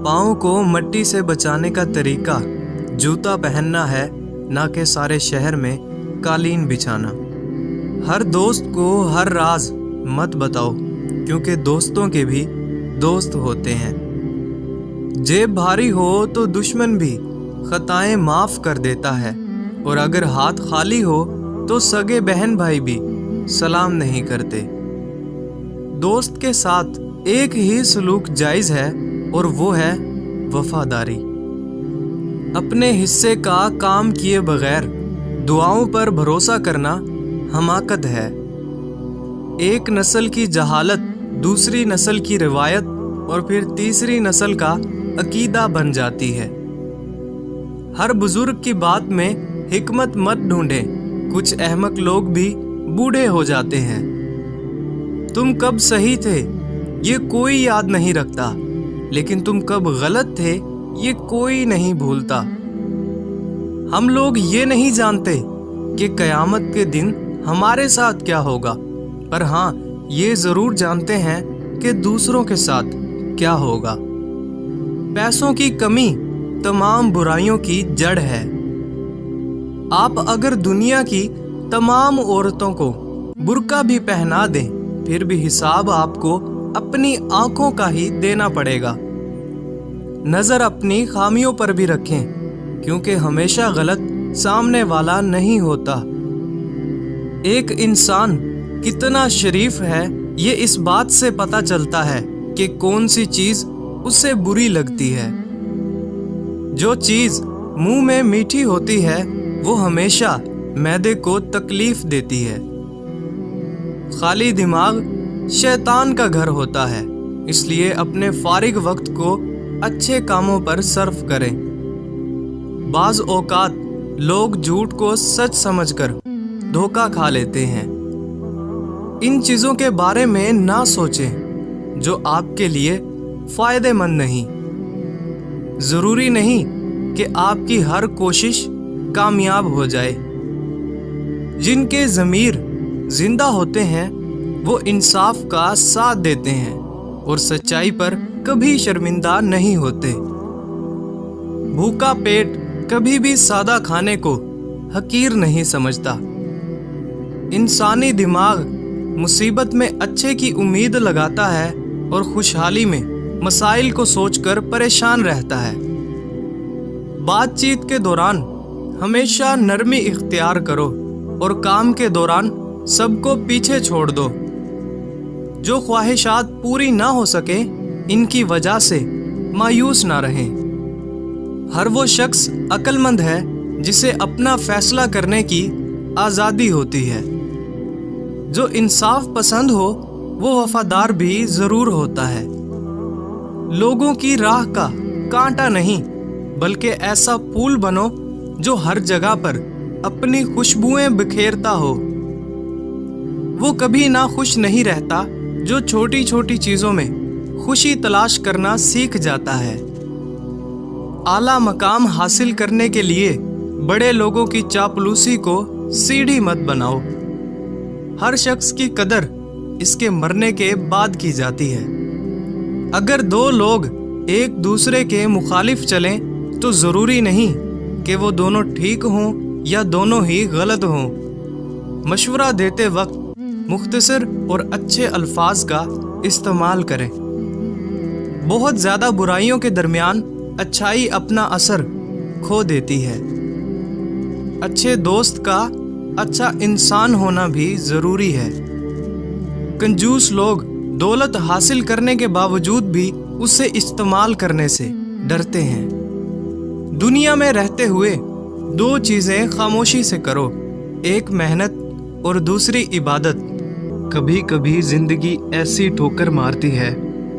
पाँव को मट्टी से बचाने का तरीका जूता पहनना है, ना कि सारे शहर में कालीन बिछाना। हर दोस्त को हर राज मत बताओ, क्योंकि दोस्तों के भी दोस्त होते हैं। जेब भारी हो तो दुश्मन भी खताएं माफ़ कर देता है, और अगर हाथ खाली हो तो सगे बहन भाई भी सलाम नहीं करते। दोस्त के साथ एक ही सलूक जायज़ है, और वो है वफादारी। अपने हिस्से का काम किए बगैर दुआओं पर भरोसा करना हमाकत है। एक नस्ल की जहालत दूसरी नस्ल की रिवायत और फिर तीसरी नस्ल का अकीदा बन जाती है। हर बुजुर्ग की बात में हिकमत मत ढूंढें, कुछ अहमक लोग भी बूढ़े हो जाते हैं। तुम कब सही थे ये कोई याद नहीं रखता, लेकिन तुम कब गलत थे ये कोई नहीं भूलता। हम लोग ये नहीं जानते कि क़यामत के दिन हमारे साथ क्या होगा, पर हाँ ये ज़रूर जानते हैं कि दूसरों के साथ क्या होगा। पैसों की कमी तमाम बुराइयों की जड़ है। आप अगर दुनिया की तमाम औरतों को बुर्का भी पहना दें, फिर भी हिसाब आपको अपनी आंखों का ही देना पड़ेगा। नज़र अपनी खामियों पर भी रखें, क्योंकि हमेशा गलत सामने वाला नहीं होता। एक इंसान कितना शरीफ है ये इस बात से पता चलता है कि कौन सी चीज़ उसे बुरी लगती है। जो चीज़ मुंह में मीठी होती है वो हमेशा मैदे को तकलीफ देती है। खाली दिमाग शैतान का घर होता है, इसलिए अपने फारिग वक्त को अच्छे कामों पर सर्फ करें। बाज़ औकात लोग झूठ को सच समझकर धोखा खा लेते हैं। इन चीज़ों के बारे में ना सोचें जो आपके लिए फ़ायदेमंद नहीं। ज़रूरी नहीं कि आपकी हर कोशिश कामयाब हो जाए। जिनके ज़मीर जिंदा होते हैं वो इंसाफ का साथ देते हैं और सच्चाई पर कभी शर्मिंदा नहीं होते। भूखा पेट कभी भी सादा खाने को हकीर नहीं समझता। इंसानी दिमाग मुसीबत में अच्छे की उम्मीद लगाता है और खुशहाली में मसाइल को सोचकर परेशान रहता है। बातचीत के दौरान हमेशा नरमी इख्तियार करो और काम के दौरान सबको पीछे छोड़ दो। जो ख्वाहिशात पूरी ना हो सके, इनकी वजह से मायूस ना रहें। हर वो शख्स अक्लमंद है जिसे अपना फैसला करने की आज़ादी होती है। जो इंसाफ पसंद हो वो वफादार भी ज़रूर होता है। लोगों की राह का कांटा नहीं, बल्कि ऐसा फूल बनो जो हर जगह पर अपनी खुशबुएं बिखेरता हो। वो कभी ना खुश नहीं रहता जो छोटी छोटी चीज़ों में खुशी तलाश करना सीख जाता है। आला मकाम हासिल करने के लिए बड़े लोगों की चापलूसी को सीढ़ी मत बनाओ। हर शख्स की कदर इसके मरने के बाद की जाती है। अगर दो लोग एक दूसरे के मुखालिफ चलें तो ज़रूरी नहीं कि वो दोनों ठीक हों या दोनों ही गलत हों। मशवरा देते वक्त मुख्तसर और अच्छे अल्फाज का इस्तेमाल करें। बहुत ज़्यादा बुराइयों के दरमियान अच्छाई अपना असर खो देती है। अच्छे दोस्त का अच्छा इंसान होना भी ज़रूरी है। कंजूस लोग दौलत हासिल करने के बावजूद भी उसे इस्तेमाल करने से डरते हैं। दुनिया में रहते हुए दो चीज़ें खामोशी से करो, एक मेहनत और दूसरी इबादत। कभी कभी ज़िंदगी ऐसी ठोकर मारती है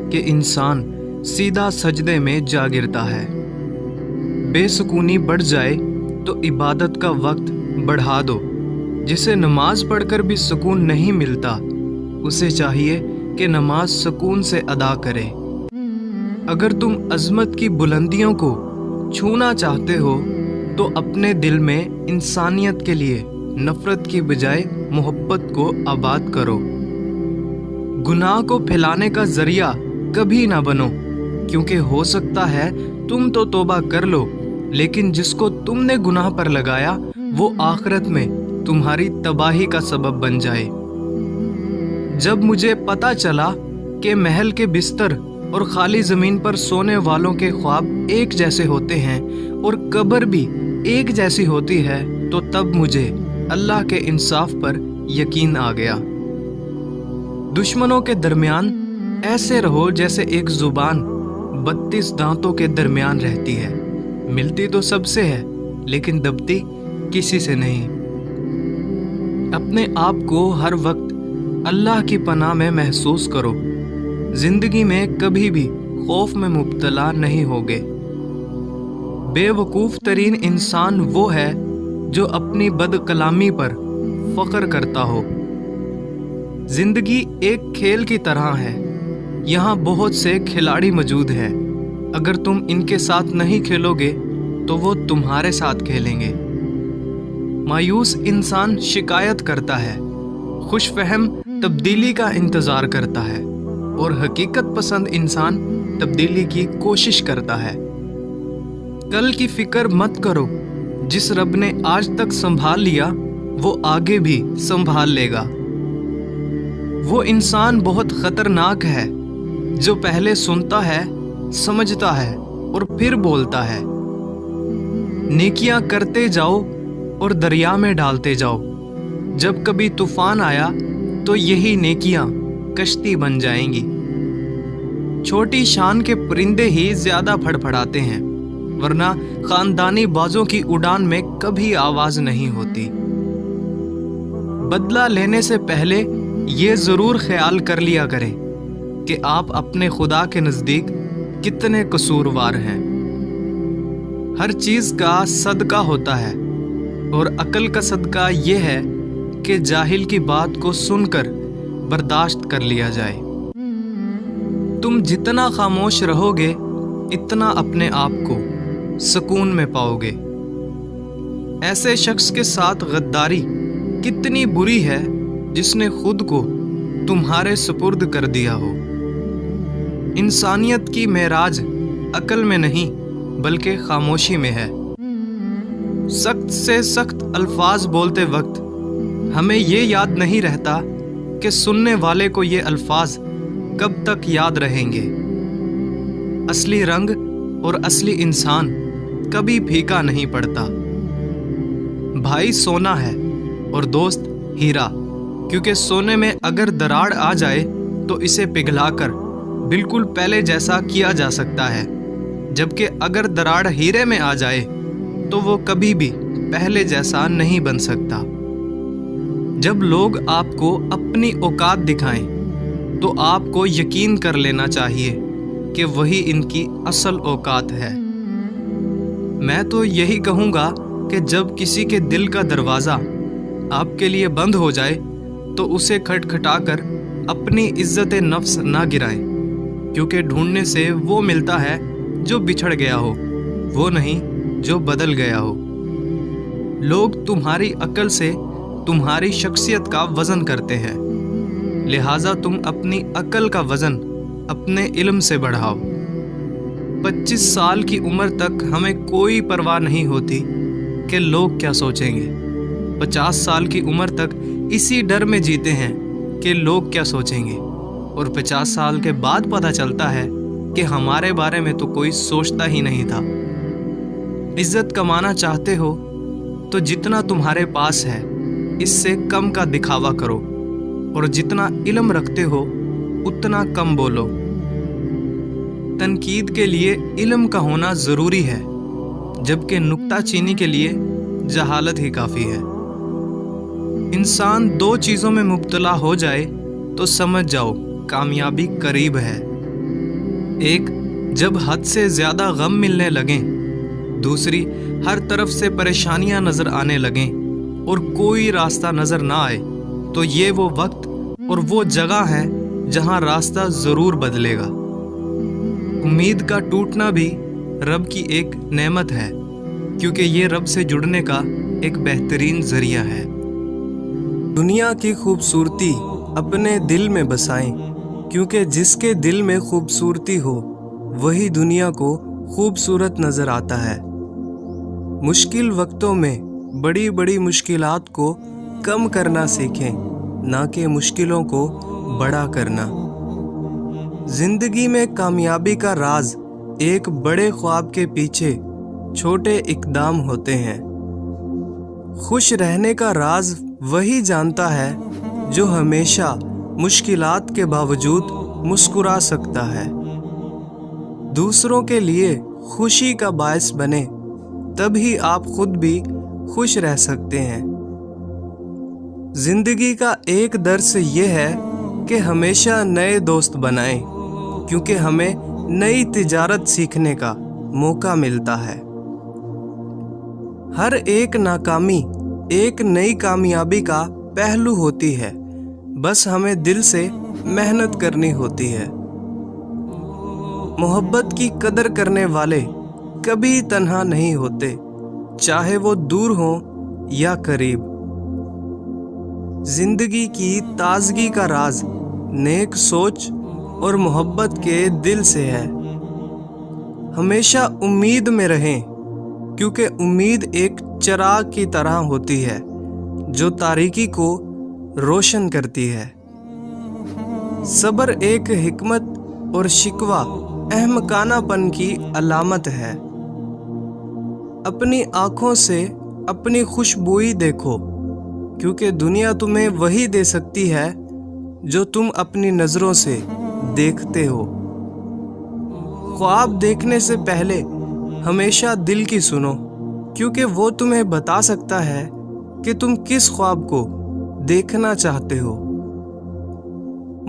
कि इंसान सीधा सजदे में जा गिरता है। बेसुकूनी बढ़ जाए तो इबादत का वक्त बढ़ा दो। जिसे नमाज पढ़कर भी सुकून नहीं मिलता, उसे चाहिए कि नमाज सुकून से अदा करे। अगर तुम अज़मत की बुलंदियों को छूना चाहते हो तो अपने दिल में इंसानियत के लिए नफ़रत की बजाय मोहब्बत को आबाद करो। गुनाह को फैलाने का ज़रिया कभी ना बनो। क्योंकि हो सकता है तुम तो तौबा कर लो, लेकिन जिसको तुमने गुनाह पर लगाया वो आखिरत में तुम्हारी तबाही का सबब बन जाए। जब मुझे पता चला कि महल के बिस्तर और खाली ज़मीन पर सोने वालों के ख्वाब एक जैसे होते हैं और कब्र भी एक जैसी होती है, तो तब मुझे अल्लाह के इंसाफ पर यकीन आ गया। दुश्मनों के दरमियान ऐसे रहो जैसे एक ज़ुबान 32 दांतों के दरमियान रहती है, मिलती तो सबसे है लेकिन दबती किसी से नहीं। अपने आप को हर वक्त अल्लाह की पनाह में महसूस करो। जिंदगी में कभी भी खौफ में मुब्तला नहीं होगे। बेवकूफ़ तरीन इंसान वो है जो अपनी बदकलामी पर फ़ख्र करता हो। जिंदगी एक खेल की तरह है, यहाँ बहुत से खिलाड़ी मौजूद हैं। अगर तुम इनके साथ नहीं खेलोगे तो वो तुम्हारे साथ खेलेंगे। मायूस इंसान शिकायत करता है, खुशफहम तब्दीली का इंतज़ार करता है और हकीकत पसंद इंसान तब्दीली की कोशिश करता है। कल की फिक्र मत करो, जिस रब ने आज तक संभाल लिया वो आगे भी संभाल लेगा। वो इंसान बहुत ख़तरनाक है जो पहले सुनता है, समझता है और फिर बोलता है। नेकियां करते जाओ और दरिया में डालते जाओ। जब कभी तूफान आया तो यही नेकियां कश्ती बन जाएंगी। छोटी शान के परिंदे ही ज्यादा फड़फड़ाते हैं, वरना खानदानी बाजों की उड़ान में कभी आवाज नहीं होती। बदला लेने से पहले ये जरूर ख्याल कर लिया करें कि आप अपने खुदा के नजदीक कितने कसूरवार हैं। हर चीज का सदका होता है और अकल का सदका ये है कि जाहिल की बात को सुनकर बर्दाश्त कर लिया जाए। तुम जितना खामोश रहोगे इतना अपने आप को सुकून में पाओगे। ऐसे शख्स के साथ गद्दारी कितनी बुरी है जिसने खुद को तुम्हारे सुपुर्द कर दिया हो। इंसानियत की मेराज अकल में नहीं बल्कि खामोशी में है। सख्त से सख्त अल्फाज बोलते वक्त हमें ये याद नहीं रहता कि सुनने वाले को ये अल्फाज कब तक याद रहेंगे। असली रंग और असली इंसान कभी फीका नहीं पड़ता। भाई सोना है और दोस्त हीरा, क्योंकि सोने में अगर दरार आ जाए तो इसे पिघलाकर बिल्कुल पहले जैसा किया जा सकता है, जबकि अगर दरार हीरे में आ जाए तो वो कभी भी पहले जैसा नहीं बन सकता। जब लोग आपको अपनी औकात दिखाएं तो आपको यकीन कर लेना चाहिए कि वही इनकी असल औकात है। मैं तो यही कहूँगा कि जब किसी के दिल का दरवाज़ा आपके लिए बंद हो जाए तो उसे खटखटाकर अपनी इज्जत नफ्स ना गिराएं, क्योंकि ढूंढने से वो मिलता है जो बिछड़ गया हो, वो नहीं जो बदल गया हो। लोग तुम्हारी अकल से तुम्हारी शख्सियत का वज़न करते हैं, लिहाजा तुम अपनी अकल का वज़न अपने इल्म से बढ़ाओ। 25 साल की उम्र तक हमें कोई परवाह नहीं होती कि लोग क्या सोचेंगे। 50 साल की उम्र तक इसी डर में जीते हैं कि लोग क्या सोचेंगे, और 50 साल के बाद पता चलता है कि हमारे बारे में तो कोई सोचता ही नहीं था। इज्जत कमाना चाहते हो तो जितना तुम्हारे पास है इससे कम का दिखावा करो, और जितना इल्म रखते हो उतना कम बोलो। तनकीद के लिए इल्म का होना ज़रूरी है, जबकि नुक्ताचीनी के लिए जहालत ही काफ़ी है। इंसान 2 चीज़ों में मुब्तला हो जाए तो समझ जाओ कामयाबी करीब है। एक, जब हद से ज़्यादा गम मिलने लगें। दूसरी, हर तरफ से परेशानियां नज़र आने लगें और कोई रास्ता नज़र ना आए, तो ये वो वक्त और वो जगह है जहां रास्ता ज़रूर बदलेगा। उम्मीद का टूटना भी रब की एक नेमत है, क्योंकि ये रब से जुड़ने का एक बेहतरीन ज़रिया है। दुनिया की खूबसूरती अपने दिल में बसाएं, क्योंकि जिसके दिल में खूबसूरती हो वही दुनिया को खूबसूरत नज़र आता है। मुश्किल वक्तों में बड़ी बड़ी मुश्किलात को कम करना सीखें, ना कि मुश्किलों को बड़ा करना। ज़िंदगी में कामयाबी का राज एक बड़े ख्वाब के पीछे छोटे इक़दाम होते हैं। खुश रहने का राज वही जानता है जो हमेशा मुश्किलात के बावजूद मुस्कुरा सकता है। दूसरों के लिए खुशी का बायस बने, तभी आप खुद भी खुश रह सकते हैं। जिंदगी का एक दर्स ये है कि हमेशा नए दोस्त बनाएं, क्योंकि हमें नई तिजारत सीखने का मौका मिलता है। हर एक नाकामी एक नई कामयाबी का पहलू होती है, बस हमें दिल से मेहनत करनी होती है। मोहब्बत की कदर करने वाले कभी तन्हा नहीं होते, चाहे वो दूर हो या करीब। जिंदगी की ताजगी का राज नेक सोच और मोहब्बत के दिल से है। हमेशा उम्मीद में रहें, क्योंकि उम्मीद एक चिराग की तरह होती है जो तारीकी को रोशन करती है। सब्र एक हिकमत और शिकवा अहमकानापन की अलामत है। अपनी आँखों से अपनी खुशबुई देखो, क्योंकि दुनिया तुम्हें वही दे सकती है जो तुम अपनी नज़रों से देखते हो। ख्वाब देखने से पहले हमेशा दिल की सुनो, क्योंकि वो तुम्हें बता सकता है कि तुम किस ख्वाब को देखना चाहते हो।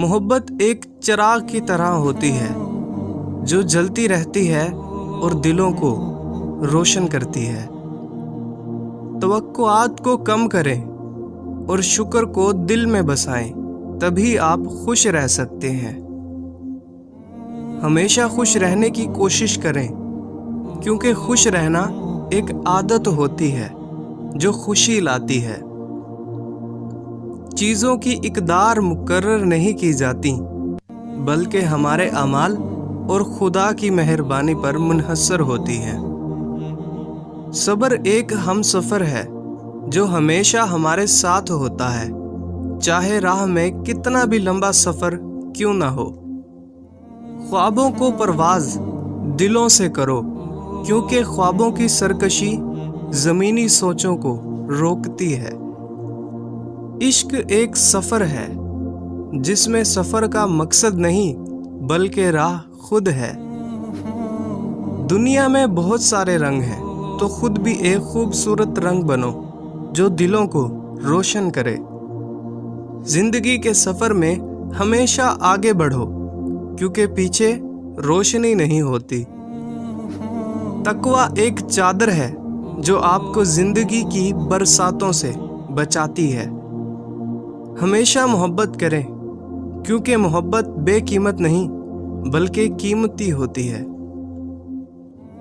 मोहब्बत एक चिराग की तरह होती है जो जलती रहती है और दिलों को रोशन करती है। तवक्कुआत को कम करें और शुक्र को दिल में बसाएं, तभी आप खुश रह सकते हैं। हमेशा खुश रहने की कोशिश करें, क्योंकि खुश रहना एक आदत होती है जो खुशी लाती है। चीज़ों की इकदार मुकर्रर नहीं की जाती, बल्कि हमारे अमाल और खुदा की मेहरबानी पर मुनहसर होती है। सब्र एक हमसफ़र है जो हमेशा हमारे साथ होता है, चाहे राह में कितना भी लंबा सफ़र क्यों ना हो। ख्वाबों को परवाज़ दिलों से करो, क्योंकि ख्वाबों की सरकशी ज़मीनी सोचों को रोकती है। इश्क एक सफ़र है जिसमें सफ़र का मकसद नहीं बल्कि राह खुद है। दुनिया में बहुत सारे रंग हैं, तो खुद भी एक खूबसूरत रंग बनो जो दिलों को रोशन करे। जिंदगी के सफ़र में हमेशा आगे बढ़ो, क्योंकि पीछे रोशनी नहीं होती। तकवा एक चादर है जो आपको जिंदगी की बरसातों से बचाती है। हमेशा मोहब्बत करें, क्योंकि मोहब्बत बेकीमत नहीं बल्कि कीमती होती है।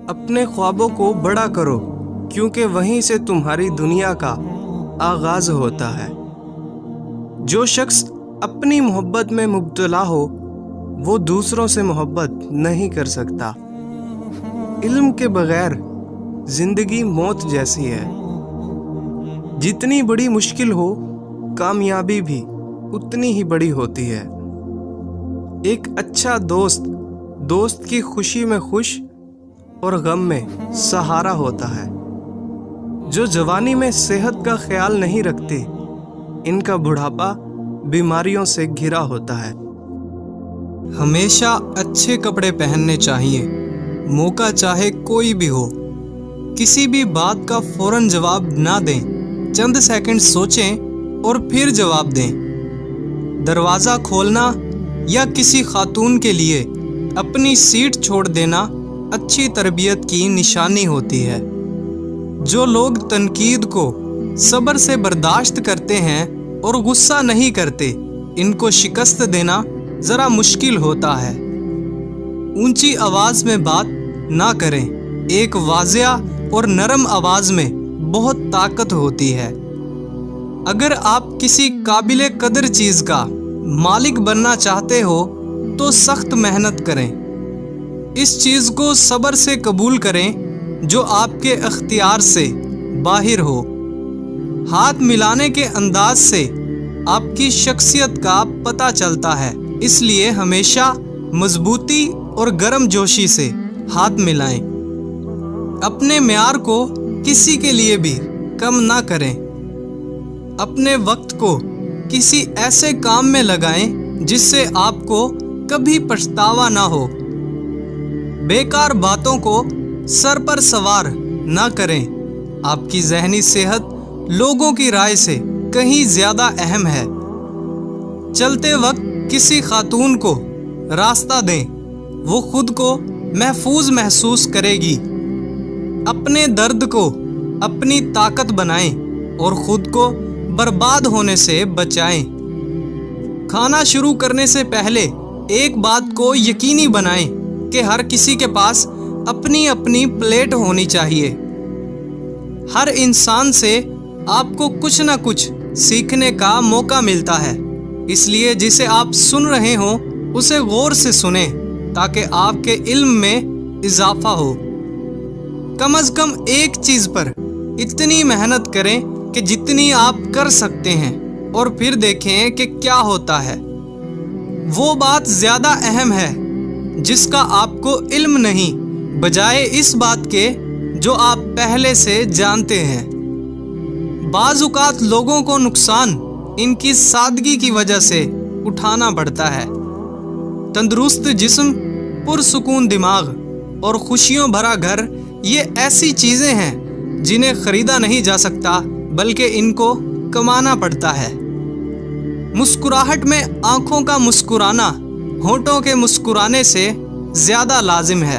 अपने ख्वाबों को बड़ा करो, क्योंकि वहीं से तुम्हारी दुनिया का आगाज होता है। जो शख्स अपनी मोहब्बत में मुब्तला हो, वो दूसरों से मोहब्बत नहीं कर सकता। इल्म के बगैर जिंदगी मौत जैसी है। जितनी बड़ी मुश्किल हो, कामयाबी भी उतनी ही बड़ी होती है। एक अच्छा दोस्त की खुशी में खुश और गम में सहारा होता है। जो जवानी में सेहत का ख्याल नहीं रखते, इनका बुढ़ापा बीमारियों से घिरा होता है। हमेशा अच्छे कपड़े पहनने चाहिए, मौका चाहे कोई भी हो। किसी भी बात का फौरन जवाब ना दें, चंद सेकंड सोचें और फिर जवाब दें। दरवाज़ा खोलना या किसी खातून के लिए अपनी सीट छोड़ देना अच्छी तरबियत की निशानी होती है। जो लोग तनकीद को सब्र से बर्दाश्त करते हैं और गुस्सा नहीं करते, इनको शिकस्त देना ज़रा मुश्किल होता है। ऊंची आवाज़ में बात ना करें, एक वाज़िया और नरम आवाज़ में बहुत ताकत होती है। अगर आप किसी काबिले कदर चीज़ का मालिक बनना चाहते हो तो सख्त मेहनत करें। اس چیز کو صبر سے قبول کریں جو آپ کے اختیار سے باہر ہو۔ ہاتھ ملانے کے انداز سے آپ کی شخصیت کا پتہ چلتا ہے، اس لیے ہمیشہ مضبوطی اور گرم جوشی سے ہاتھ ملائیں۔ اپنے معیار کو کسی کے لیے بھی کم نہ کریں۔ اپنے وقت کو کسی ایسے کام میں لگائیں جس سے آپ کو کبھی پچھتاوا نہ ہو۔ بیکار باتوں کو سر پر سوار نہ کریں۔ آپ کی ذہنی صحت لوگوں کی رائے سے کہیں زیادہ اہم ہے۔ چلتے وقت کسی خاتون کو راستہ دیں، وہ خود کو محفوظ محسوس کرے گی۔ اپنے درد کو اپنی طاقت بنائیں اور خود کو برباد ہونے سے بچائیں۔ کھانا شروع کرنے سے پہلے ایک بات کو یقینی بنائیں کہ ہر کسی کے پاس اپنی اپنی پلیٹ ہونی چاہیے۔ ہر انسان سے آپ کو کچھ نہ کچھ سیکھنے کا موقع ملتا ہے، اس لیے جسے آپ سن رہے ہوں اسے غور سے سنیں تاکہ آپ کے علم میں اضافہ ہو۔ کم از کم ایک چیز پر اتنی محنت کریں کہ جتنی آپ کر سکتے ہیں، اور پھر دیکھیں کہ کیا ہوتا ہے۔ وہ بات زیادہ اہم ہے جس کا آپ کو علم نہیں، بجائے اس بات کے جو آپ پہلے سے جانتے ہیں۔ بعض اوقات لوگوں کو نقصان ان کی سادگی کی وجہ سے اٹھانا پڑتا ہے۔ تندرست جسم، پرسکون دماغ اور خوشیوں بھرا گھر، یہ ایسی چیزیں ہیں جنہیں خریدا نہیں جا سکتا بلکہ ان کو کمانا پڑتا ہے۔ مسکراہٹ میں آنکھوں کا مسکرانا ہونٹوں کے مسکرانے سے زیادہ لازم ہے۔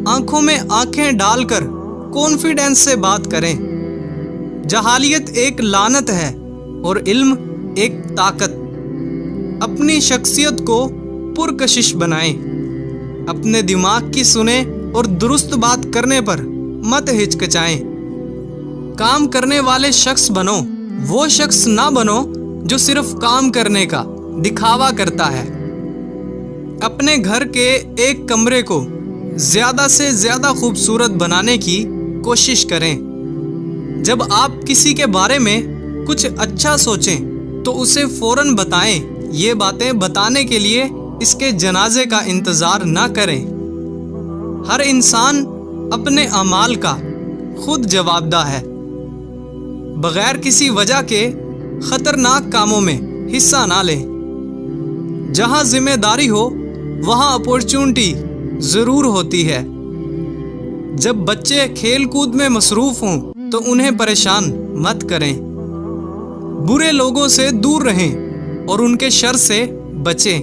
آنکھوں میں آنکھیں ڈال کر کانفیڈنس سے بات کریں۔ جہالیت ایک لعنت ہے اور علم ایک طاقت۔ اپنی شخصیت کو پرکشش بنائیں۔ اپنے دماغ کی سنیں اور درست بات کرنے پر مت ہچکچائیں۔ کام کرنے والے شخص بنو، وہ شخص نہ بنو جو صرف کام کرنے کا دکھاوا کرتا ہے۔ اپنے گھر کے ایک کمرے کو زیادہ سے زیادہ خوبصورت بنانے کی کوشش کریں۔ جب آپ کسی کے بارے میں کچھ اچھا سوچیں تو اسے فوراً بتائیں۔ یہ باتیں بتانے کے لیے اس کے جنازے کا انتظار نہ کریں۔ ہر انسان اپنے اعمال کا خود جوابدہ ہے۔ بغیر کسی وجہ کے خطرناک کاموں میں حصہ نہ لیں۔ جہاں ذمہ داری ہو وہاں اپورچونٹی ضرور ہوتی ہے۔ جب بچے کھیل کود میں مصروف ہوں تو انہیں پریشان مت کریں۔ برے لوگوں سے دور رہیں اور ان کے شر سے بچیں۔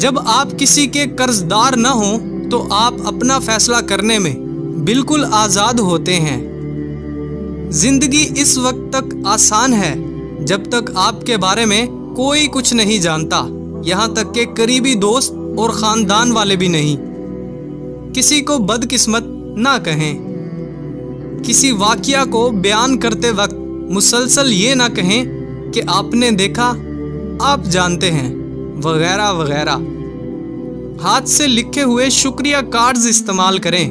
جب آپ کسی کے قرض دار نہ ہوں تو آپ اپنا فیصلہ کرنے میں بالکل آزاد ہوتے ہیں۔ زندگی اس وقت تک آسان ہے جب تک آپ کے بارے میں کوئی کچھ نہیں جانتا، یہاں تک کہ قریبی دوست اور خاندان والے بھی نہیں۔ کسی کو بدقسمت نہ کہیں۔ کسی واقعہ کو بیان کرتے وقت مسلسل یہ نہ کہیں کہ آپ نے دیکھا، آپ جانتے ہیں، وغیرہ وغیرہ۔ ہاتھ سے لکھے ہوئے شکریہ کارڈز استعمال کریں،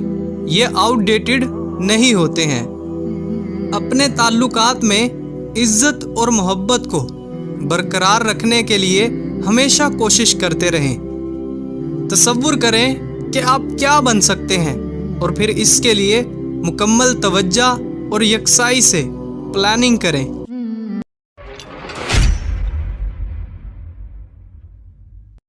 یہ آؤٹ ڈیٹڈ نہیں ہوتے ہیں۔ اپنے تعلقات میں عزت اور محبت کو برقرار رکھنے کے لیے ہمیشہ کوشش کرتے رہیں۔ تصور کریں کہ آپ کیا بن سکتے ہیں اور پھر اس کے لیے مکمل توجہ اور یکسائی سے پلاننگ کریں۔